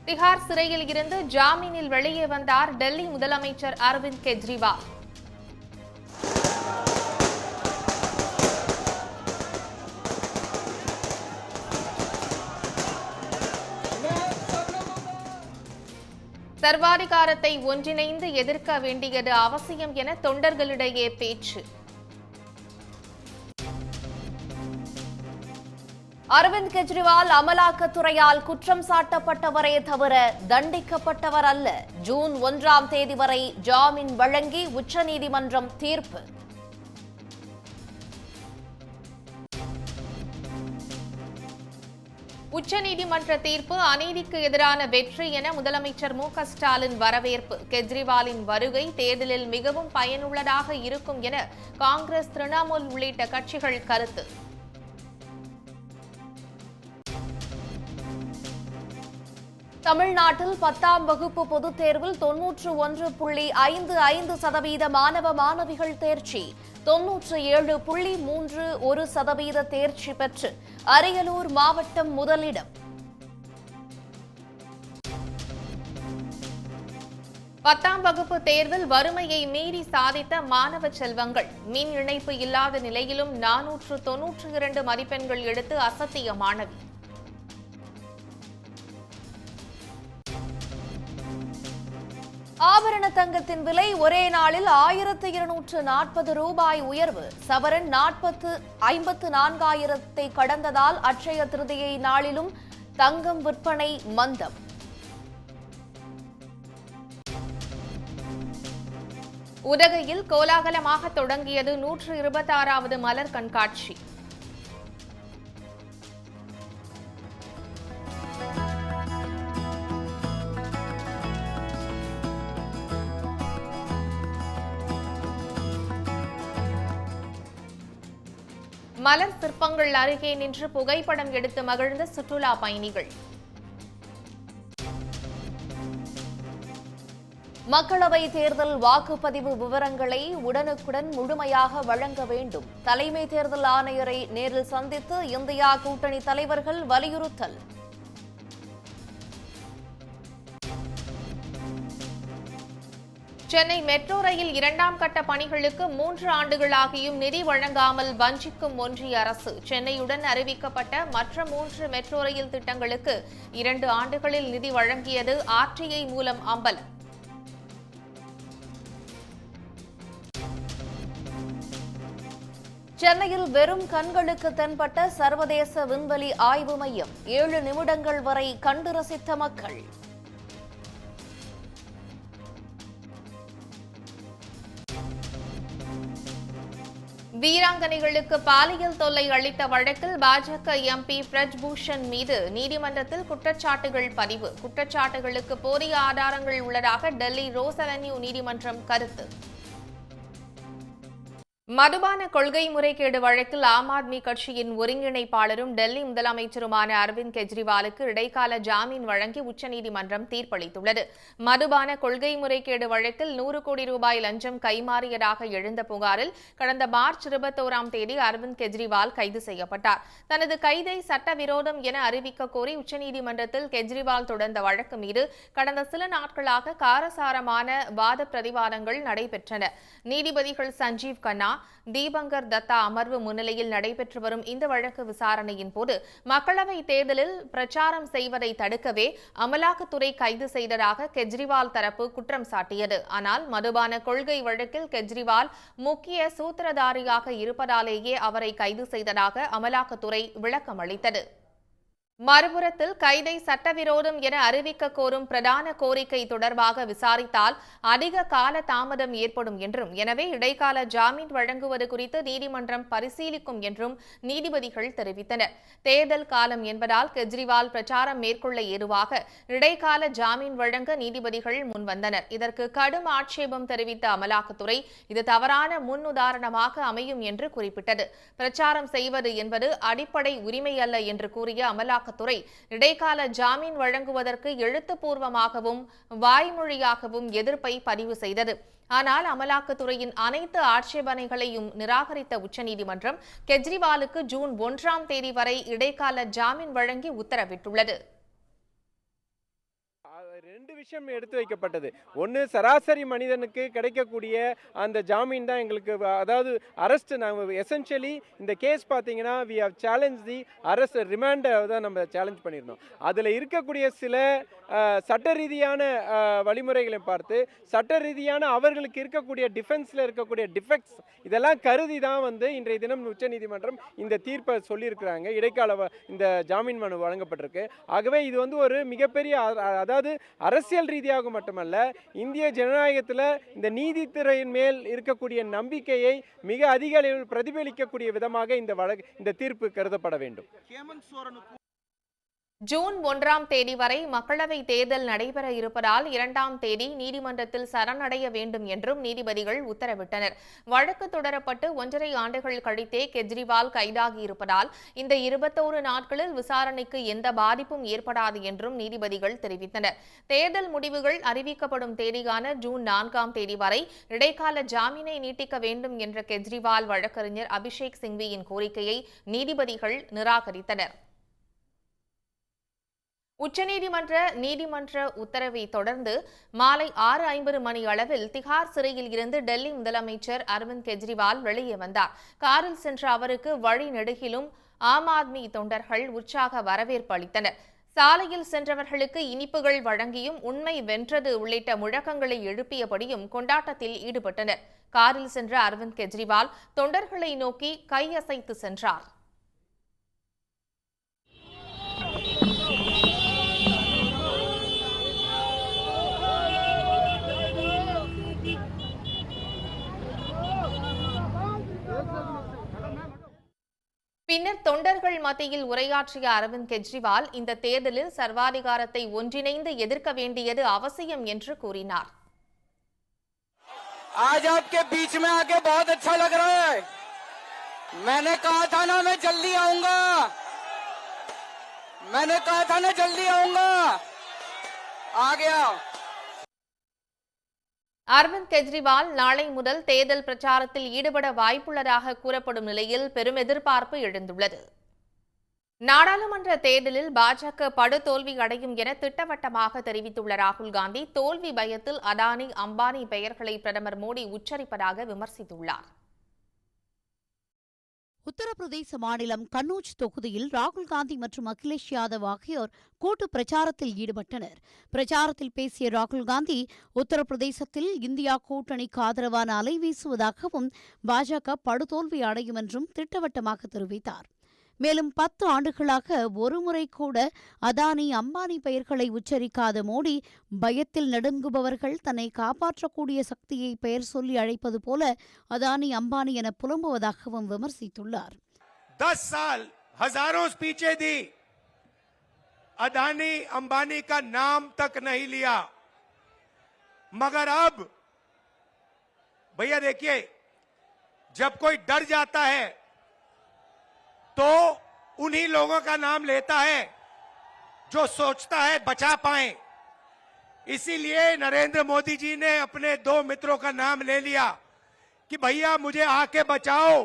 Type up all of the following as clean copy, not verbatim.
திஹார் சிறையில் இருந்து ஜாமீனில் வெளியே வந்தார் டெல்லி முதலமைச்சர் அரவிந்த் கெஜ்ரிவால். சர்வாதிகாரத்தை ஒன்றிணைந்து எதிர்க்க வேண்டியது அவசியம் என தொண்டர்களிடையே பேச்சு. அரவிந்த் கெஜ்ரிவால் அமலாக்கத்துறையால் குற்றம் சாட்டப்பட்டவரே தவிர தண்டிக்கப்பட்டவர் அல்ல. ஜூன் 1ஆம் தேதி வரை ஜாமீன் வழங்கி உச்சநீதிமன்றம் தீர்ப்பு. உச்சநீதிமன்ற தீர்ப்பு அநீதிக்கு எதிரான வெற்றி என முதலமைச்சர் மு.க.ஸ்டாலின் வரவேற்பு. கெஜ்ரிவாலின் வருகை தேர்தலில் மிகவும் பயனுள்ளதாக இருக்கும் என காங்கிரஸ், திரிணாமுல் உள்ளிட்ட கட்சிகள் கருத்து. தமிழ்நாட்டில் 10ஆம் வகுப்பு பொதுத் தேர்வில் 91.55% மாணவ மாணவிகள் தேர்ச்சி. 97.31% தேர்ச்சி பெற்று அரியலூர் மாவட்டம் முதலிடம். 10ஆம் வகுப்பு தேர்வில் வறுமையை மீறி சாதித்த மாணவ செல்வங்கள். மின் இணைப்பு இல்லாத நிலையிலும் 492 மதிப்பெண்கள் எடுத்து அசத்திய மாணவி. ஆபரண தங்கத்தின் விலை ஒரே நாளில் 1240 ரூபாய் உயர்வு. சவரன் 54,000 கடந்ததால் அட்சய திருதியை நாளிலும் தங்கம் விற்பனை மந்தம். உதகையில் கோலாகலமாக தொடங்கியது 126வது மலர் கண்காட்சி. மலர் சிற்பங்கள் அருகே நின்று புகைப்படம் எடுத்து மகிழ்ந்த சுற்றுலா பயணிகள். மக்களவை தேர்தல் வாக்குப்பதிவு விவரங்களை உடனுக்குடன் முழுமையாக வழங்க வேண்டும். தலைமை தேர்தல் ஆணையரை நேரில் சந்தித்து இந்தியா கூட்டணி தலைவர்கள் வலியுறுத்தல். சென்னை மெட்ரோ ரயில் 2ஆம் கட்ட பணிகளுக்கு 3 ஆண்டுகளாகியும் நிதி வழங்காமல் வஞ்சிக்கும் ஒன்றிய அரசு. சென்னையுடன் அறிவிக்கப்பட்ட மற்ற 3 மெட்ரோ ரயில் திட்டங்களுக்கு 2 ஆண்டுகளில் நிதி வழங்கியது ஆர்டிஐ மூலம் அம்பலம். சென்னையில் வெறும் கண்களுக்கு தென்பட்ட சர்வதேச விண்வெளி ஆய்வு மையம். 7 நிமிடங்கள் வரை கண்டு ரசித்த மக்கள். வீராங்கனைகளுக்கு பாலியல் தொல்லை அளித்த வழக்கில் பாஜக எம்பி பிரஜ் பூஷன் மீது நீதிமன்றத்தில் குற்றச்சாட்டுகள் பதிவு. குற்றச்சாட்டுகளுக்கு போதிய ஆதாரங்கள் உள்ளதாக டெல்லி ரோஸ் அவென்யூ நீதிமன்றம் கருத்து. மதுபான கொள்கை முறைகேடு வழக்கில் ஆம் ஆத்மி கட்சியின் ஒருங்கிணைப்பாளரும் டெல்லி முதலமைச்சருமான அரவிந்த் கெஜ்ரிவாலுக்கு இடைக்கால ஜாமீன் வழங்கி உச்சநீதிமன்றம் தீர்ப்பளித்துள்ளது. மதுபான கொள்கை முறைகேடு வழக்கில் 100 கோடி ரூபாய் லஞ்சம் கைமாறியதாக எழுந்த புகாரில் கடந்த மார்ச் 21ஆம் தேதி அரவிந்த் கெஜ்ரிவால் கைது செய்யப்பட்டார். தனது கைதை சட்டவிரோதம் என அறிவிக்க கோரி உச்சநீதிமன்றத்தில் கெஜ்ரிவால் தொடர்ந்த வழக்கு மீது கடந்த சில நாட்களாக காரசாரமான வாத பிரதிவாதங்கள் நடைபெற்றன. நீதிபதிகள் சஞ்சீவ் கண்ணா, தீபங்கர் தத்தா அமர்வு முன்னிலையில் நடைபெற்று வரும் இந்த வழக்கு விசாரணையின் போது மக்களவை தேர்தலில் பிரச்சாரம் செய்வதை தடுக்கவே அமலாக்கத்துறை கைது செய்ததாக கெஜ்ரிவால் தரப்பு குற்றம் சாட்டியது. ஆனால் மதுபான கொள்கை வழக்கில் கெஜ்ரிவால் முக்கிய சூத்திரதாரியாக இருப்பதாலேயே அவரை கைது செய்ததாக அமலாக்கத்துறை விளக்கம் அளித்தது. மறுபுறத்தில் கைதை சட்டவிரோதம் என அறிவிக்க கோரும் பிரதான கோரிக்கை தொடர்பாக விசாரித்தால் அதிக கால தாமதம் ஏற்படும் என்றும், எனவே இடைக்கால ஜாமீன் வழங்குவது குறித்து நீதிமன்றம் பரிசீலிக்கும் என்றும் நீதிபதிகள் தெரிவித்தனர். தேர்தல் காலம் என்பதால் கெஜ்ரிவால் பிரச்சாரம் மேற்கொள்ள ஏதுவாக இடைக்கால ஜாமீன் வழங்க நீதிபதிகள் முன்வந்தனர். இதற்கு கடும் ஆட்சேபம் தெரிவித்த அமலாக்கத்துறை இது தவறான முன்னுதாரணமாக அமையும் என்று குறிப்பிட்டது. பிரச்சாரம் செய்வது என்பது அடிப்படை உரிமை அல்ல என்று கூறிய அமலாக்கத்துறை இடைக்கால ஜாமீன் வழங்குவதற்கு எழுத்துப்பூர்வமாகவும் வாய்மொழியாகவும் எதிர்ப்பை பதிவு செய்தது. ஆனால் அமலாக்கத்துறையின் அனைத்து ஆட்சேபனைகளையும் நிராகரித்த உச்சநீதிமன்றம் கெஜ்ரிவாலுக்கு ஜூன் 1ஆம் தேதி வரை இடைக்கால ஜாமீன் வழங்கி உத்தரவிட்டுள்ளது. ரெண்டு விஷயம் எடுத்து வைக்கப்பட்டது. ஒன்று, சராசரி மனிதனுக்கு கிடைக்கக்கூடிய அந்த ஜாமீன் தான் எங்களுக்கு, அதாவது அரெஸ்ட். நாங்கள் எசென்ஷியலி இந்த கேஸ் பார்த்தீங்கன்னா we have challenge the arrest ரிமாண்டை தான் நம்ம சேலஞ்ச் பண்ணியிருந்தோம். அதில் இருக்கக்கூடிய சில சட்ட ரீதியான வழிமுறைகளை பார்த்து, சட்ட ரீதியான அவர்களுக்கு இருக்கக்கூடிய டிஃபென்ஸில் இருக்கக்கூடிய டிஃபெக்ட்ஸ் இதெல்லாம் கருதி தான் இன்றைய தினம் உச்சநீதிமன்றம் இந்த தீர்ப்பை சொல்லியிருக்கிறாங்க. இடைக்கால இந்த ஜாமீன் மனு வழங்கப்பட்டிருக்கு. ஆகவே இது ஒரு மிகப்பெரிய, அதாவது அரசியல் ரீதியாக மட்டுமல்ல, இந்திய ஜனநாயகத்தில் இந்த நீதித்துறையின் மேல் இருக்கக்கூடிய நம்பிக்கையை மிக அதிக அளவில் பிரதிபலிக்கக்கூடிய விதமாக இந்த தீர்ப்பு கருதப்பட வேண்டும். ஜூன் 1ஆம் தேதி வரை மக்களவை தேர்தல் நடைபெற இருப்பதால் 2ஆம் தேதி நீதிமன்றத்தில் சரணடைய வேண்டும் என்றும் நீதிபதிகள் உத்தரவிட்டனர். வழக்கு தொடரப்பட்டு 1.5 ஆண்டுகள் கழித்தே கெஜ்ரிவால் கைதாகியிருப்பதால் இந்த 21 நாட்களில் விசாரணைக்கு எந்த பாதிப்பும் ஏற்படாது என்றும் நீதிபதிகள் தெரிவித்தனர். தேர்தல் முடிவுகள் அறிவிக்கப்படும் தேதியான ஜூன் 4ஆம் தேதி வரை இடைக்கால ஜாமீனை நீட்டிக்க வேண்டும் என்ற கெஜ்ரிவால் வழக்கறிஞர் அபிஷேக் சிங்வியின் கோரிக்கையை நீதிபதிகள் நிராகரித்தனர். உச்சநீதிமன்ற உத்தரவை தொடர்ந்து மாலை 6:50 மணி அளவில் திகார் சிறையில் இருந்து டெல்லி முதலமைச்சர் அரவிந்த் கெஜ்ரிவால் வெளியே வந்தார். காரில் சென்ற அவருக்கு வழி நெடுகிலும் ஆம் ஆத்மி தொண்டர்கள் உற்சாக வரவேற்பு அளித்தனர். சாலையில் சென்றவர்களுக்கு இனிப்புகள் வழங்கியும் உண்மை வென்றது உள்ளிட்ட முழக்கங்களை எழுப்பியபடியும் கொண்டாட்டத்தில் ஈடுபட்டனர். காரில் சென்ற அரவிந்த் கெஜ்ரிவால் தொண்டர்களை நோக்கி கையசைத்து சென்றார். பின்னர் தொண்டர்கள் மத்தியில் உரையாற்றிய அரவிந்த் கெஜ்ரிவால் இந்த தேர்தலில் சர்வாதிகாரத்தை ஒன்றிணைந்து எதிர்க்க வேண்டியது அவசியம் என்று கூறினார். आज आपके बीच में आके बहुत अच्छा लग रहा है। मैंने कहा था ना मैं जल्दी आऊंगा, मैंने कहा था ना जल्दी आऊंगा, आ गया। அரவிந்த் கெஜ்ரிவால் நாளை முதல் தேர்தல் பிரச்சாரத்தில் ஈடுபட வாய்ப்புள்ளதாக கூறப்படும் நிலையில் பெரும் எதிர்பார்ப்பு எழுந்துள்ளது. நாடாளுமன்ற தேர்தலில் பாஜக படுதோல்வி அடையும் என திட்டவட்டமாக தெரிவித்துள்ள ராகுல் காந்தி தோல்வி பயத்தில் அதானி, அம்பானி பெயர்களை பிரதமர் மோடி உச்சரிப்பதாக விமர்சித்துள்ளார். உத்தரப்பிரதேச மாநிலம் கன்னூஜ் தொகுதியில் ராகுல் காந்தி மற்றும் அகிலேஷ் யாதவ் ஆகியோர் கூட்டு பிரச்சாரத்தில் ஈடுபட்டனர். பிரச்சாரத்தில் பேசிய ராகுல் காந்தி உத்தரப்பிரதேசத்தில் இந்தியா கூட்டணிக்கு ஆதரவான அலை வீசுவதாகவும் பாஜக படுதோல்வி அடையும் என்றும் திட்டவட்டமாக தெரிவித்தார். மேலும் 10 ஆண்டுகளாக ஒருமுறை கூட அதானி, அம்பானி பெயர்களை உச்சரிக்காத மோடி பயத்தில் நடுங்குபவர்கள் தன்னை காப்பாற்றக்கூடிய சக்தியை பெயர் சொல்லி அழைப்பது போல அதானி, அம்பானி என புலம்புவதாகவும் விமர்சித்துள்ளார். 10 साल हजारों स्पीचें दी, अदानी अंबानी का नाम तक नहीं लिया, मगर अब भैया देखिए, जब कोई डर जाता है तो उन्हीं लोगों का नाम लेता है जो सोचता है बचा पाए। इसीलिए नरेंद्र मोदी जी ने अपने 2 मित्रों का नाम ले लिया कि भैया मुझे आके बचाओ,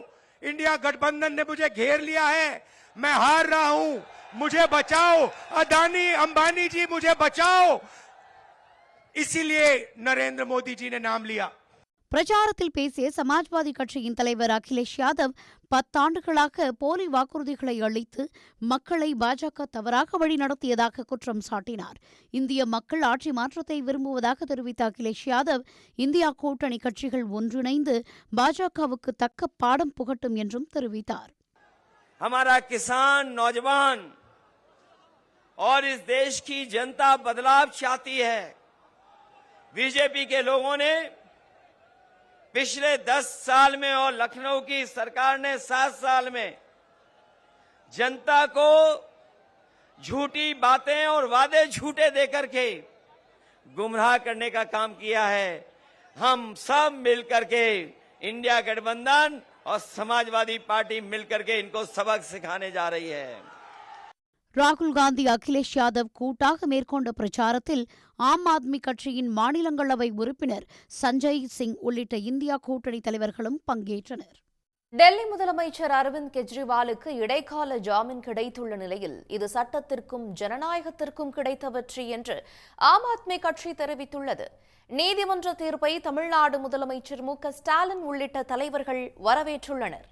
इंडिया गठबंधन ने मुझे घेर लिया है, मैं हार रहा हूं, मुझे बचाओ, अदानी, अंबानी जी मुझे बचाओ। इसीलिए नरेंद्र मोदी जी ने नाम लिया. பிரச்சாரத்தில் பேசிய சமாஜ்வாதி கட்சியின் தலைவர் அகிலேஷ் யாதவ் 10 ஆண்டுகளாக போலி வாக்குறுதிகளை அளித்து மக்களை பாஜக தவறாக வழிநடத்தியதாக குற்றம் சாட்டினார். இந்திய மக்கள் ஆட்சி மாற்றத்தை விரும்புவதாக தெரிவித்த அகிலேஷ் யாதவ் இந்தியா கூட்டணி கட்சிகள் ஒன்றிணைந்து பாஜகவுக்கு தக்க பாடம் புகட்டும் என்றும் தெரிவித்தார். हमारा किसान, नौजवान और इस देश की जनता बदलाव चाहती है। बीजेपी के लोगों ने पिछले 10 साल में और लखनऊ की सरकार ने 7 साल में जनता को झूठी बातें और वादे झूठे देकर के गुमराह करने का काम किया है। हम सब मिलकर के इंडिया गठबंधन और समाजवादी पार्टी मिलकर के इनको सबक सिखाने जा रही है. ராகுல் காந்தி, அகிலேஷ் யாதவ் கூட்டாக மேற்கொண்ட பிரச்சாரத்தில் ஆம் ஆத்மி கட்சியின் மாநிலங்களவை உறுப்பினர் சஞ்சய் சிங் உள்ளிட்ட இந்தியா கூட்டணி தலைவர்களும் பங்கேற்றனர். டெல்லி முதலமைச்சர் அரவிந்த் கெஜ்ரிவாலுக்கு இடைக்கால ஜாமீன் கிடைத்துள்ள நிலையில் இது சட்டத்திற்கும் ஜனநாயகத்திற்கும் கிடைத்த வெற்றி என்று ஆம் ஆத்மி கட்சி தெரிவித்துள்ளது. நீதிமன்ற தீர்ப்பை தமிழ்நாடு முதலமைச்சர் மு.க.ஸ்டாலின் உள்ளிட்ட தலைவர்கள் வரவேற்றுள்ளனர்.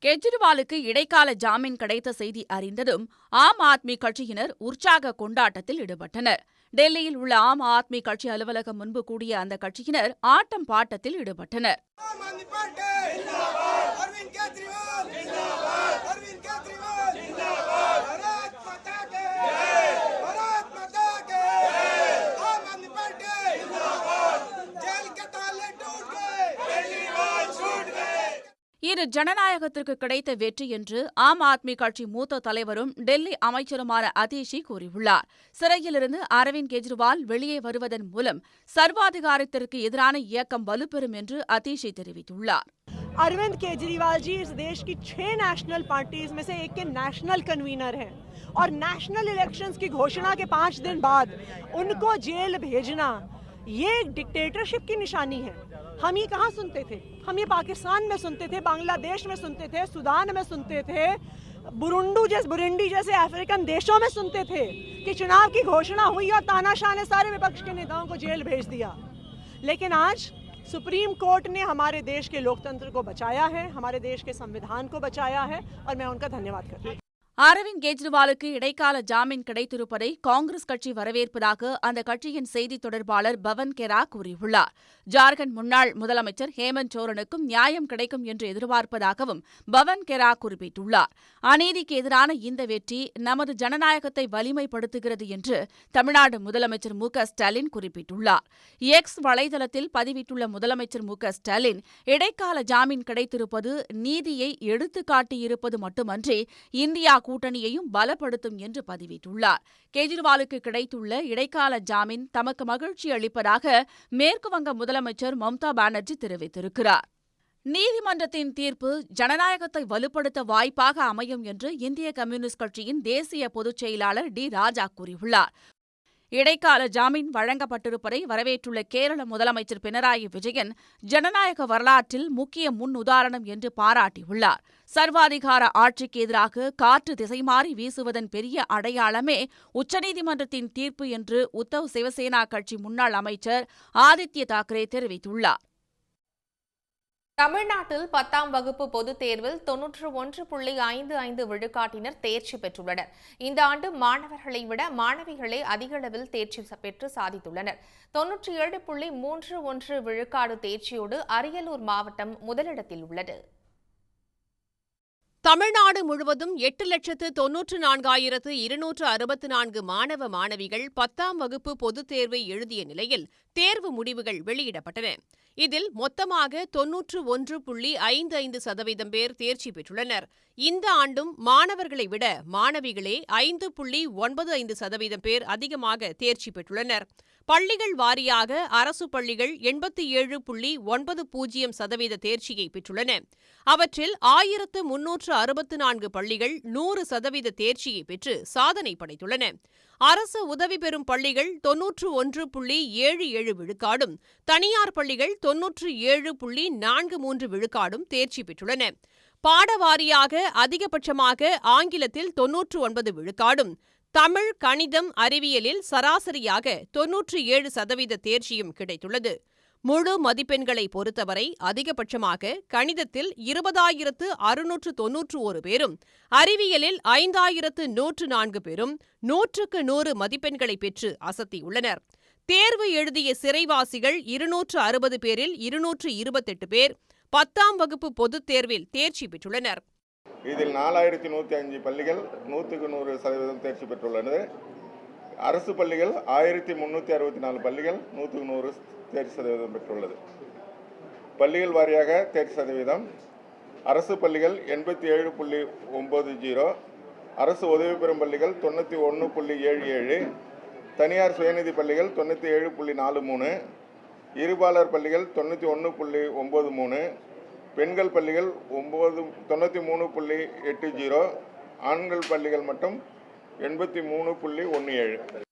கெஜ்ரிவாலுக்கு இடைக்கால ஜாமீன் கிடைத்த செய்தி அறிந்ததும் ஆம் ஆத்மி கட்சியினர் உற்சாக கொண்டாட்டத்தில் ஈடுபட்டனர். டெல்லியில் உள்ள ஆம் ஆத்மி கட்சி அலுவலகம் முன்பு கூடிய அந்த கட்சியினர் ஆட்டம் பாட்டத்தில் ஈடுபட்டனர். இது ஜனநாயகத்திற்கு கிடைத்த வெற்றி என்று ஆம் ஆத்மி கட்சி மூத்த தலைவரும் டெல்லி அமைச்சருமான அதிஷி கூறியுள்ளார். சிறையிலிருந்து அரவிந்த் கெஜ்ரிவால் வெளியே வருவதன் மூலம் சர்வாதிகாரத்திற்கு எதிரான இயக்கம் வலுப்பெறும் என்று அதிஷி தெரிவித்துள்ளார். अरविंद केजरीवाल जी इस देश की 6 नेशनल पार्टीज में से एक के नेशनल कन्वीनर हैं और नेशनल इलेक्शंस की घोषणा के 5 दिन बाद उनको जेल भेजना ये एक डिक्टेटरशिप की निशानी है. हम ये कहाँ सुनते थे? हम ये पाकिस्तान में सुनते थे, बांग्लादेश में सुनते थे, सुदान में सुनते थे, बुरुंडी जैसे अफ्रीकन देशों में सुनते थे कि चुनाव की घोषणा हुई और तानाशाह ने सारे विपक्ष के नेताओं को जेल भेज दिया. लेकिन आज सुप्रीम कोर्ट ने हमारे देश के लोकतंत्र को बचाया है, हमारे देश के संविधान को बचाया है और मैं उनका धन्यवाद करती हूँ. அரவிந்த் கெஜ்ரிவாலுக்கு இடைக்கால ஜாமீன் கிடைத்திருப்பதை காங்கிரஸ் கட்சி வரவேற்பதாக அந்த கட்சியின் செய்தித் தொடர்பாளர் பவன் கெரா கூறியுள்ளார். ஜார்க்கண்ட் முன்னாள் முதலமைச்சர் ஹேமந்த் சோரனுக்கும் நியாயம் கிடைக்கும் என்று எதிர்பார்ப்பதாகவும் பவன் கெரா குறிப்பிட்டுள்ளார். அநீதிக்கு எதிரான இந்த வெற்றி நமது ஜனநாயகத்தை வலிமைப்படுத்துகிறது என்று தமிழ்நாடு முதலமைச்சர் மு.க.ஸ்டாலின் குறிப்பிட்டுள்ளார். எக்ஸ் வலைதளத்தில் பதிவிட்டுள்ள முதலமைச்சர் மு.க.ஸ்டாலின் இடைக்கால ஜாமீன் கிடைத்திருப்பது நீதியை எடுத்துக்காட்டியிருப்பது மட்டுமன்றி இந்தியா கூட்டணியையும் பலப்படுத்தும் என்று பதிவிட்டுள்ளார். கெஜ்ரிவாலுக்கு கிடைத்துள்ள இடைக்கால ஜாமீன் தமக்கு மகிழ்ச்சி அளிப்பதாக மேற்குவங்க முதலமைச்சர் மம்தா பானர்ஜி தெரிவித்திருக்கிறார். நீதிமன்றத்தின் தீர்ப்பு ஜனநாயகத்தை வலுப்படுத்த வாய்ப்பாக அமையும் என்று இந்திய கம்யூனிஸ்ட் கட்சியின் தேசிய பொதுச் செயலாளர் டி. ராஜா கூறியுள்ளார். இடைக்கால ஜாமீன் வழங்கப்பட்டிருப்பதை வரவேற்றுள்ள கேரள முதலமைச்சர் பினராயி விஜயன் ஜனநாயக வரலாற்றில் முக்கிய முன் உதாரணம் என்று பாராட்டியுள்ளார். சர்வாதிகார ஆட்சிக்கு எதிராக காற்று திசைமாறி வீசுவதன் பெரிய அடையாளமே உச்சநீதிமன்றத்தின் தீர்ப்பு என்று உத்தவ் சிவசேனா கட்சி முன்னாள் அமைச்சர் ஆதித்ய தாக்கரே தெரிவித்துள்ளார். தமிழ்நாட்டில் 10ஆம் வகுப்பு பொதுத் தேர்வில் 91.55 விழுக்காட்டினர் தேர்ச்சி பெற்றுள்ளனர். இந்த ஆண்டு மாணவர்களை விட மாணவிகளே அதிக அளவில் தேர்ச்சி பெற்று சாதித்துள்ளனர். 97.31 விழுக்காடு தேர்ச்சியோடு அரியலூர் மாவட்டம் முதலிடத்தில் உள்ளது. தமிழ்நாடு முழுவதும் 8,94,264 மாணவ மாணவிகள் 10ஆம் வகுப்பு பொதுத் தேர்வை எழுதிய நிலையில் தேர்வு முடிவுகள் வெளியிடப்பட்டன. இதில் மொத்தமாக 91.55% பேர் தேர்ச்சி பெற்றுள்ளனர். இந்த ஆண்டும் மாணவர்களை விட மாணவிகளே 5.95% பேர் அதிகமாக தேர்ச்சி பெற்றுள்ளனர். பள்ளிகள் வாரியாக அரசு பள்ளிகள் 87.90% தேர்ச்சியை பெற்றுள்ளன. அவற்றில் 1364 பள்ளிகள் 100% தேர்ச்சியை பெற்று சாதனை படைத்துள்ளன. அரசு உதவி பெறும் பள்ளிகள் 91.77 விழுக்காடும், தனியார் பள்ளிகள் 97.43 விழுக்காடும் தேர்ச்சி பெற்றுள்ளன. பாடவாரியாக அதிகபட்சமாக ஆங்கிலத்தில் 99 விழுக்காடும், தமிழ், கணிதம், அறிவியலில் சராசரியாக 97% தேர்ச்சியும் கிடைத்துள்ளது. முழு மதிப்பெண்களை பொறுத்தவரை அதிகபட்சமாக கணிதத்தில் 20,691 பேரும், அறிவியலில் 5,104 பேரும் 100க்கு 100 மதிப்பெண்களை பெற்று அசத்தியுள்ளனர். தேர்வு எழுதிய சிறைவாசிகள் 260 பேரில் 228 பேர் 10ஆம் வகுப்பு பொதுத் தேர்வில் தேர்ச்சி பெற்றுள்ளனர். இதில் 4105 பள்ளிகள் 100க்கு 100% தேர்ச்சி பெற்றுள்ளது. அரசு பள்ளிகள் 1364 பள்ளிகள் 100க்கு 100 தேர்ச்சி சதவீதம் பெற்றுள்ளது. பள்ளிகள் வாரியாக தேர்ச்சி சதவீதம்: அரசு பள்ளிகள் 87.90, அரசு உதவி பெறும் பள்ளிகள் 91.77, தனியார் சுயநிதி பள்ளிகள் 97.43, இருபாலர் பள்ளிகள் 91.93, பெண்கள் பள்ளிகள் 93.80, ஆண்கள் பள்ளிகள் மட்டும் 83.17.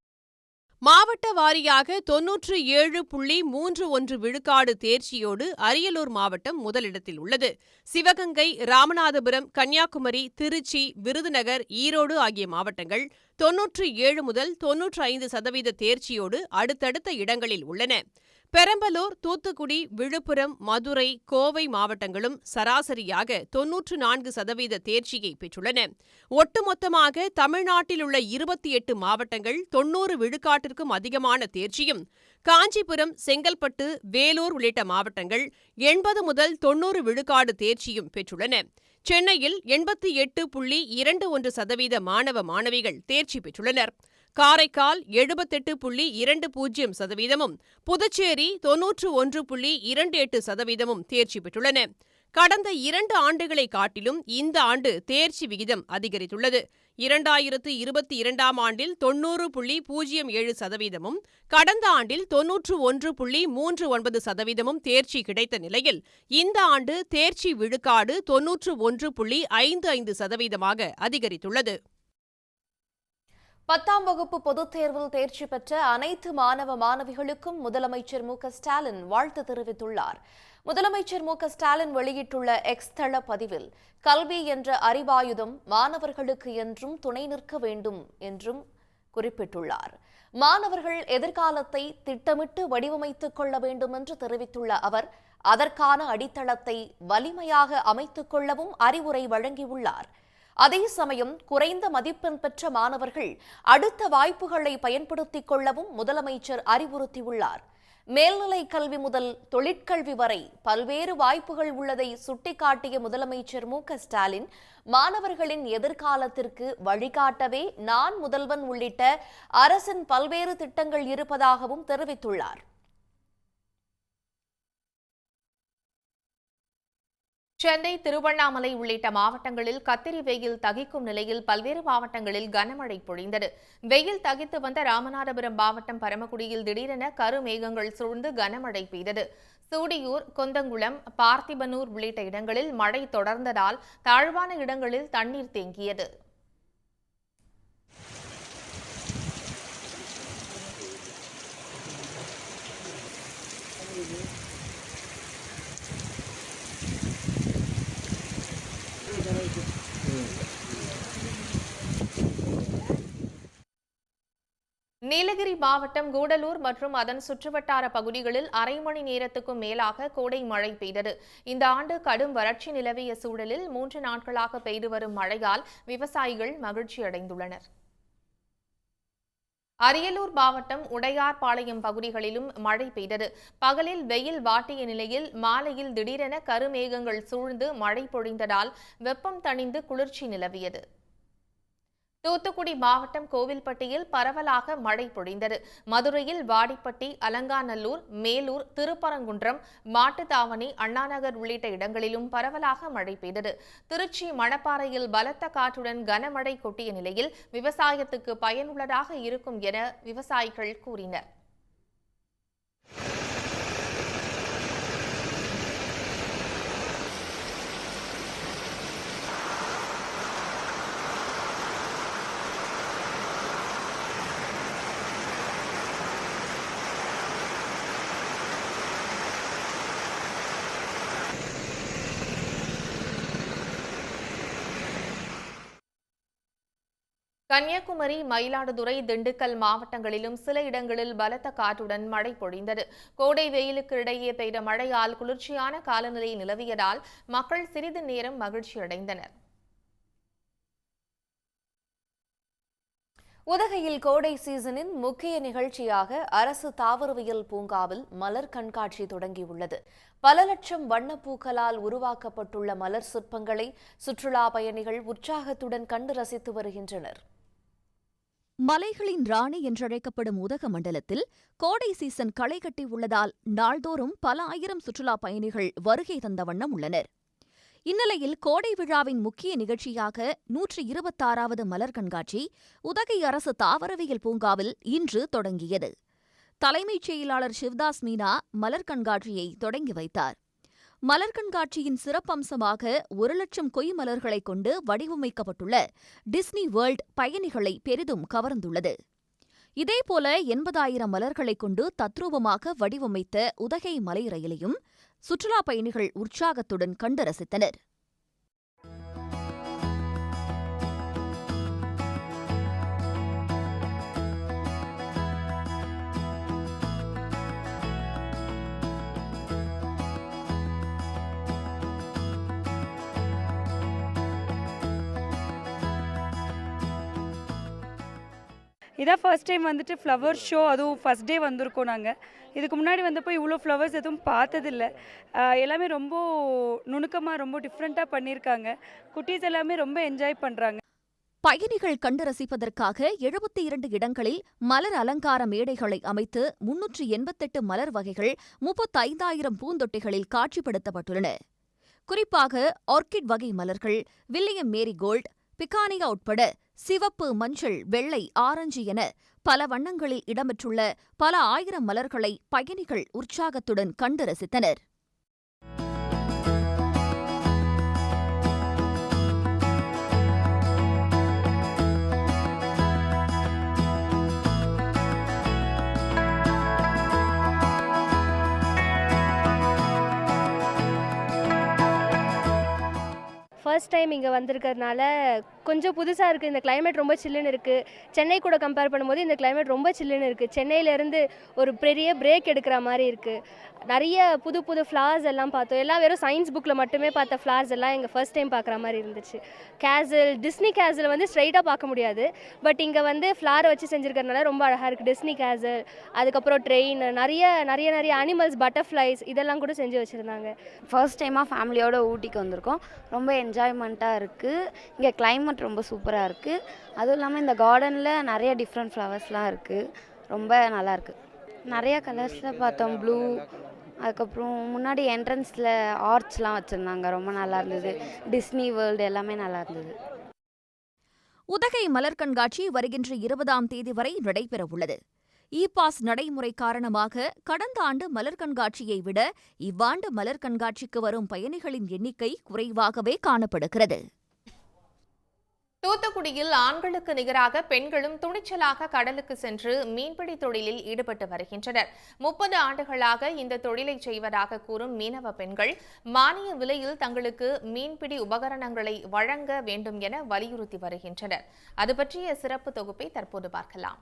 மாவட்ட வாரியாக 97.31 விழுக்காடு தேர்ச்சியோடு அரியலூர் மாவட்டம் முதலிடத்தில் உள்ளது. சிவகங்கை, ராமநாதபுரம், கன்னியாகுமரி, திருச்சி, விருதுநகர், ஈரோடு ஆகிய மாவட்டங்கள் 97 முதல் 95% தேர்ச்சியோடு அடுத்தடுத்த இடங்களில் உள்ளன. பெரம்பலூர், தூத்துக்குடி, விழுப்புரம், மதுரை, கோவை மாவட்டங்களும் சராசரியாக 94% தேர்ச்சியை பெற்றுள்ளன. ஒட்டுமொத்தமாக தமிழ்நாட்டில் உள்ள 28 மாவட்டங்கள் 90 விழுக்காட்டிற்கும் அதிகமான தேர்ச்சியும், காஞ்சிபுரம், செங்கல்பட்டு, வேலூர் உள்ளிட்ட மாவட்டங்கள் 80 முதல் 90 விழுக்காடு தேர்ச்சியும் பெற்றுள்ளன. சென்னையில் 88.21% மாணவ மாணவிகள் தேர்ச்சி பெற்றுள்ளனர். காரைக்கால் 78.20%, புதுச்சேரி 91.28% தேர்ச்சி பெற்றுள்ளன. கடந்த 2 ஆண்டுகளை காட்டிலும் இந்த ஆண்டு தேர்ச்சி விகிதம் அதிகரித்துள்ளது. 2022ஆம் ஆண்டில் 90.07%, கடந்த ஆண்டில் 91.39% தேர்ச்சி கிடைத்த நிலையில் இந்த ஆண்டு தேர்ச்சி விழுக்காடு 91.55% அதிகரித்துள்ளது. 10ஆம் வகுப்பு பொதுத் தேர்வில் தேர்ச்சி பெற்ற அனைத்து மாணவ மாணவிகளுக்கும் முதலமைச்சர் மு க ஸ்டாலின் வாழ்த்து தெரிவித்துள்ளார். முதலமைச்சர் மு க ஸ்டாலின் வெளியிட்டுள்ள எக்ஸ் தள பதிவில், கல்வி என்ற அறிவாயுதம் மாணவர்களுக்கு என்றும் துணை நிற்க வேண்டும் என்றும் குறிப்பிட்டுள்ளார். மாணவர்கள் எதிர்காலத்தை திட்டமிட்டு வடிவமைத்துக் கொள்ள வேண்டும் என்று தெரிவித்துள்ள அவர், அதற்கான அடித்தளத்தை வலிமையாக அமைத்துக் கொள்ளவும் அறிவுரை வழங்கியுள்ளார். அதே சமயம் குறைந்த மதிப்பெண் பெற்ற மாணவர்கள் அடுத்த வாய்ப்புகளை பயன்படுத்திக் கொள்ளவும் முதலமைச்சர் அறிவுறுத்தியுள்ளார். மேல்நிலை கல்வி முதல் தொழிற்கல்வி வரை பல்வேறு வாய்ப்புகள் உள்ளதை சுட்டிக்காட்டிய முதலமைச்சர் மு க ஸ்டாலின், மாணவர்களின் எதிர்காலத்திற்கு வழிகாட்டவே நான் முதல்வன் உள்ளிட்ட அரசின் பல்வேறு திட்டங்கள் இருப்பதாகவும் தெரிவித்துள்ளார். சென்னை, திருவண்ணாமலை உள்ளிட்ட மாவட்டங்களில் கத்திரி வெயில் தகிக்கும் நிலையில் பல்வேறு மாவட்டங்களில் கனமழை பொழிந்தது. வெயில் தகித்து வந்த ராமநாதபுரம் மாவட்டம் பரமக்குடியில் திடீரென கருமேகங்கள் சூழ்ந்து கனமழை பெய்தது. சூடியூர், கொந்தங்குளம், பார்த்திபனூர் உள்ளிட்ட இடங்களில் மழை தொடர்ந்ததால் தாழ்வான இடங்களில் தண்ணீர் தேங்கியது. நீலகிரி மாவட்டம் கூடலூர் மற்றும் அதன் சுற்றுவட்டார பகுதிகளில் அரை மணி நேரத்துக்கும் மேலாக கோடை மழை பெய்தது. இந்த ஆண்டு கடும் வறட்சி நிலவிய சூழலில் 3 நாட்களாக பெய்து வரும் மழையால் விவசாயிகள் மகிழ்ச்சியடைந்துள்ளனர். அரியலூர் மாவட்டம் உடையார்பாளையம் பகுதிகளிலும் மழை பெய்தது. பகலில் வெயில் வாட்டிய நிலையில் மாலையில் திடீரென கருமேகங்கள் சூழ்ந்து மழை பொழிந்ததால் வெப்பம் தணிந்து குளிர்ச்சி நிலவியது. தூத்துக்குடி மாவட்டம் கோவில்பட்டியில் பரவலாக மழை பொழிந்தது. மதுரையில் வாடிப்பட்டி, அலங்காநல்லூர், மேலூர், திருப்பரங்குன்றம், மாட்டுத்தாவணி, அண்ணாநகர் உள்ளிட்ட இடங்களிலும் பரவலாக மழை பெய்தது. திருச்சி மணப்பாறையில் பலத்த காற்றுடன் கனமழை கொட்டிய நிலையில் விவசாயத்துக்கு பயனுள்ளதாக இருக்கும் என விவசாயிகள் கூறினர். கன்னியாகுமரி, மயிலாடுதுறை, திண்டுக்கல் மாவட்டங்களிலும் சில இடங்களில் பலத்த காற்றுடன் மழை பொழிந்தது. கோடை வெயிலுக்கு இடையே பெய்த மழையால் குளிர்ச்சியான காலநிலை நிலவியதால் மக்கள் சிறிது நேரம் மகிழ்ச்சியடைந்தனர். உதகையில் கோடை சீசனின் முக்கிய நிகழ்ச்சியாக அரசு தாவரவியல் பூங்காவில் மலர் கண்காட்சி தொடங்கியுள்ளது. பல லட்சம் வண்ணப்பூக்களால் உருவாக்கப்பட்டுள்ள மலர் சிற்பங்களை சுற்றுலா பயணிகள் உற்சாகத்துடன் கண்டு ரசித்து வருகின்றனர். மலைகளின் ராணி என்றழைக்கப்படும் உதக மண்டலத்தில் கோடை சீசன் களை கட்டி உள்ளதால் நாள்தோறும் பல ஆயிரம் சுற்றுலா பயணிகள் வருகை தந்த வண்ணம் உள்ளனர். இந்நிலையில் கோடை விழாவின் முக்கிய நிகழ்ச்சியாக 126வது மலர் கண்காட்சி உதகை அரசு தாவரவியல் பூங்காவில் இன்று தொடங்கியது. தலைமைச் செயலாளர் சிவ்தாஸ் மீனா மலர் கண்காட்சியை தொடங்கி வைத்தார். மலர் கண்காட்சியின் சிறப்பம்சமாக 1,00,000 கொய் மலர்களைக் கொண்டு வடிவமைக்கப்பட்டுள்ள டிஸ்னி வேர்ல்ட் பயணிகளை பெரிதும் கவர்ந்துள்ளது. இதேபோல 80,000 மலர்களைக் கொண்டு தத்ரூபமாக வடிவமைத்த உதகை மலை ரயிலையும் சுற்றுலாப் பயணிகள் உற்சாகத்துடன் கண்டு ரசித்தனர். இதான் ஃபர்ஸ்ட் டைம் வந்துட்டு ஃப்ளவர் ஷோ, அதுவும் ஃபர்ஸ்ட் டே வந்திருக்கோம் நாங்கள். இதுக்கு முன்னாடி வந்தப்போ இவ்வளோ ஃப்ளவர்ஸ் எதுவும் பார்த்ததில்ல. எல்லாமே ரொம்ப நுணுக்கமாக ரொம்ப டிஃப்ரெண்ட்டாக பண்ணியிருக்காங்க. குட்டீஸ் எல்லாமே ரொம்ப என்ஜாய் பண்ணுறாங்க. பயணிகள் கண்டு ரசிப்பதற்காக 72 இடங்களில் மலர் அலங்கார மேடைகளை அமைத்து 388 மலர் வகைகள் 35,000 பூந்தொட்டிகளில் காட்சிப்படுத்தப்பட்டுள்ளன. குறிப்பாக ஆர்க்கிட் வகை மலர்கள், வில்லியம் மேரிகோல்ட், பிகானியா உட்பட சிவப்பு, மஞ்சள், வெள்ளை, ஆரஞ்சு என பல வண்ணங்களில் இடம்பெற்றுள்ள பல ஆயிரம் மலர்களை பயணிகள் உற்சாகத்துடன் கண்டு ரசித்தனர். ஃபர்ஸ்ட் டைம் இங்கே வந்திருக்கிறதுனால கொஞ்சம் புதுசாக இருக்குது. இந்த கிளைமேட் ரொம்ப சில்லுன்னு இருக்குது. சென்னை கூட கம்பேர் பண்ணும்போது இந்த கிளைமேட் ரொம்ப சில்லுன்னு இருக்குது. சென்னையிலேருந்து ஒரு பெரிய பிரேக் எடுக்கிற மாதிரி இருக்குது. நிறைய புது புது ஃப்ளார்ஸ் எல்லாம் பார்த்தோம். எல்லாம் வெறும் சயின்ஸ் புக்கில் மட்டுமே பார்த்த ஃப்ளார்ஸ் எல்லாம் எங்கள் ஃபர்ஸ்ட் டைம் பார்க்குற மாதிரி இருந்துச்சு. கேசல், டிஸ்னி கேசல் வந்து ஸ்ட்ரைட்டாக பார்க்க முடியாது. பட் இங்கே வந்து ஃப்ளாரை வச்சு செஞ்சுருக்கிறதுனால ரொம்ப அழகாக இருக்குது. டிஸ்னி கேசல், அதுக்கப்புறம் ட்ரெயின், நிறைய நிறைய நிறைய அனிமல்ஸ், பட்டர்ஃப்ளைஸ் இதெல்லாம் கூட செஞ்சு வச்சுருந்தாங்க. ஃபர்ஸ்ட் டைமாக ஃபேமிலியோடு ஊட்டிக்கு வந்திருக்கோம். ரொம்ப என்ஜாய்மெண்ட்டாக இருக்குது. இங்கே கிளைமேட் ரொம்ப சூப்பராக இருக்குது. அதுவும் இல்லாமல் இந்த கார்டனில் நிறைய டிஃப்ரெண்ட் ஃப்ளவர்ஸ்லாம் இருக்குது. ரொம்ப நல்லாயிருக்கு. நிறைய கலர்ஸில் பார்த்தோம். ப்ளூ, அதுக்கப்புறம் முன்னாடி என்ட்ரன்ஸில் ஆர்ச்லாம் வச்சுருந்தாங்க. ரொம்ப நல்லா இருந்தது. டிஸ்னி வேர்ல்டு எல்லாமே நல்லா இருந்தது. உதகை மலர் கண்காட்சி வருகின்ற 20ஆம் தேதி வரை நடைபெறவுள்ளது. இ-பாஸ் நடைமுறை காரணமாக கடந்த ஆண்டு மலர் கண்காட்சியை விட இவ்வாண்டு மலர் கண்காட்சிக்கு வரும் பயணிகளின் எண்ணிக்கை குறைவாகவே காணப்படுகிறது. தூத்துக்குடியில் ஆண்களுக்கு நிகராக பெண்களும் துணிச்சலாக கடலுக்கு சென்று மீன்பிடி தொழிலில் ஈடுபட்டு வருகின்றனர். 30 ஆண்டுகளாக இந்த தொழிலை செய்வதாக கூறும் மீனவ பெண்கள் மானிய விலையில் தங்களுக்கு மீன்பிடி உபகரணங்களை வழங்க வேண்டும் என வலியுறுத்தி வருகின்றனர். அது பற்றிய சிறப்பு தொகுப்பை தற்போது பார்க்கலாம்.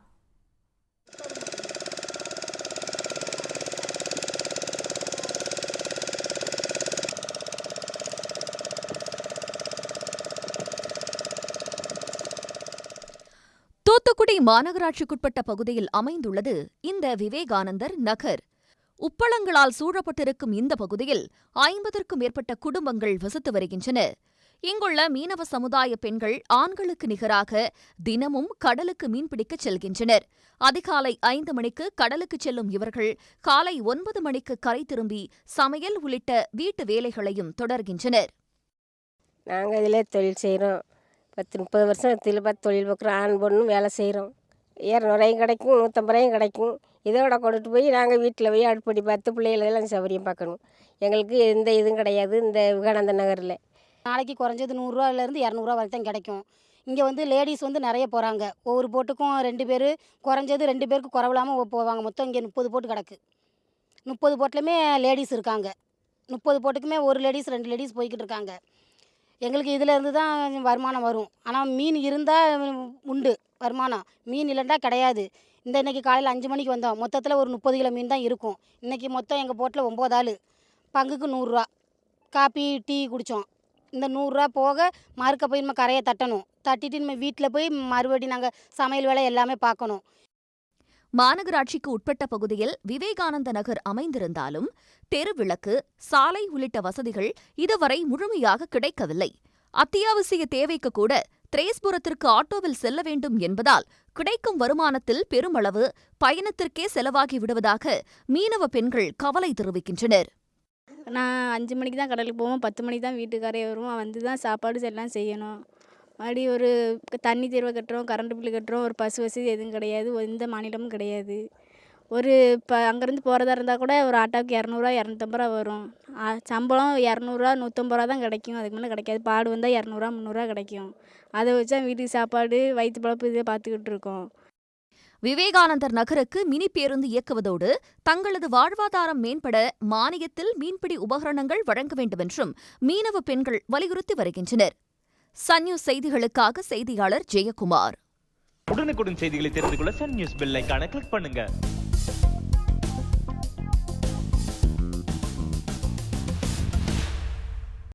தூத்துக்குடி மாநகராட்சிக்குட்பட்ட பகுதியில் அமைந்துள்ளது இந்த விவேகானந்தர் நகர். உப்பளங்களால் சூழப்பட்டிருக்கும் இந்த பகுதியில் 50க்கும் மேற்பட்ட குடும்பங்கள் வசித்து வருகின்றன. இங்குள்ள மீனவ சமுதாய பெண்கள் ஆண்களுக்கு நிகராக தினமும் கடலுக்கு மீன்பிடிக்கச் செல்கின்றனர். அதிகாலை 5 மணிக்கு கடலுக்கு செல்லும் இவர்கள் காலை 9 மணிக்கு கரை திரும்பி சமையல் உள்ளிட்ட வீட்டு வேலைகளையும் தொடர்கின்றனர். நாங்கள் இதிலே தொழில் செய்கிறோம். 10-30 வருஷம் இதில் பார்த்து தொழில் பார்க்குறோம். ஆண் பொண்ணும் வேலை செய்கிறோம். 200 கிடைக்கும், 150 கிடைக்கும். இதோட கொண்டுட்டு போய் நாங்கள் வீட்டில் போய் அடுப்படி பார்த்து பிள்ளைகளெல்லாம் சௌகரியம் பார்க்கணும். எங்களுக்கு எந்த இதுவும் கிடையாது இந்த விவேகானந்த நகரில். நாளைக்கு குறைஞ்சது 100 ரூபாயிலேருந்து 200 ரூபா வரைக்கும் தான் கிடைக்கும். இங்கே வந்து லேடிஸ் வந்து நிறைய போகிறாங்க. ஒவ்வொரு போட்டுக்கும் 2 பேர், குறைஞ்சது 2 பேருக்கு குறவில்லாமல் போவாங்க. மொத்தம் இங்கே 30 போட்டு கிடக்கு. 30 போட்லையுமே லேடிஸ் இருக்காங்க. 30 போட்டுக்குமே ஒரு லேடிஸ் 2 லேடிஸ் போய்கிட்டு இருக்காங்க. எங்களுக்கு இதில் இருந்து தான் வருமானம் வரும். ஆனால் மீன் இருந்தால் உண்டு வருமானம், மீன் இல்லைன்னா கிடையாது. இன்றைக்கி காலையில் 5 மணிக்கு வந்தோம். மொத்தத்தில் ஒரு 30 கிலோ மீன் தான் இருக்கும். இன்றைக்கி மொத்தம் எங்கள் போட்டில் 9 ஆள். பங்குக்கு 100 ரூபா. காப்பி டீ குடித்தோம். இந்த 100 ரூபா போக மறுக்க போய் நம்ம கரையை தட்டணும். தட்டிட்டு நம்ம வீட்டில் போய் மறுபடியும் நாங்கள் சமையல் வேலை எல்லாமே பார்க்கணும். மாநகராட்சிக்கு உட்பட்ட பகுதியில் விவேகானந்த நகர் அமைந்திருந்தாலும் தெருவிளக்கு, சாலை உள்ளிட்ட வசதிகள் இதுவரை முழுமையாக கிடைக்கவில்லை. அத்தியாவசிய தேவைக்கு கூட திரேஸ்புரத்திற்கு ஆட்டோவில் செல்ல வேண்டும் என்பதால் கிடைக்கும் வருமானத்தில் பெருமளவு பயணத்திற்கே செலவாகி விடுவதாக மீனவ பெண்கள் கவலை தெரிவிக்கின்றனர். நான் 5 மணிக்கு தான் கடலுக்கு போவோம். 10 மணிக்கு தான் வீட்டுக்காரே வருவோம். வந்து தான் சாப்பாடு எல்லாம் செய்யணும். மறுபடி ஒரு தண்ணி தீர்வை கட்டுறோம், கரண்ட் பில்லு கட்டுறோம். ஒரு பஸ் வசதி எதுவும் கிடையாது. எந்த மாநிலமும் கிடையாது. ஒரு இப்போ அங்கேருந்து போகிறதா இருந்தால் கூட ஒரு ஆட்டோவுக்கு 200 250 ரூபா வரும். சம்பளம் 200 150 ரூபா தான் கிடைக்கும். அதுக்கு மேலே கிடைக்காது. பாடு வந்தால் 200 300 கிடைக்கும். அதை வச்சா வீட்டுக்கு சாப்பாடு, வயிற்று பழப்பு இதே பார்த்துக்கிட்டு இருக்கோம். விவேகானந்தர் நகருக்கு மினி பேருந்து இயக்குவதோடு தங்களது வாழ்வாதாரம் மேம்பட மானியத்தில் மீன்பிடி உபகரணங்கள் வழங்க வேண்டுமென்றும் மீனவ பெண்கள் வலியுறுத்தி வருகின்றனர். சன் நியூஸ் செய்திகளுக்காக செய்தியாளர் ஜெயக்குமார். உடனுக்குடன் செய்திகளை தெரிந்து கொள்ள சன் நியூஸ் பெல் ஐகானை கிளிக் பண்ணுங்க.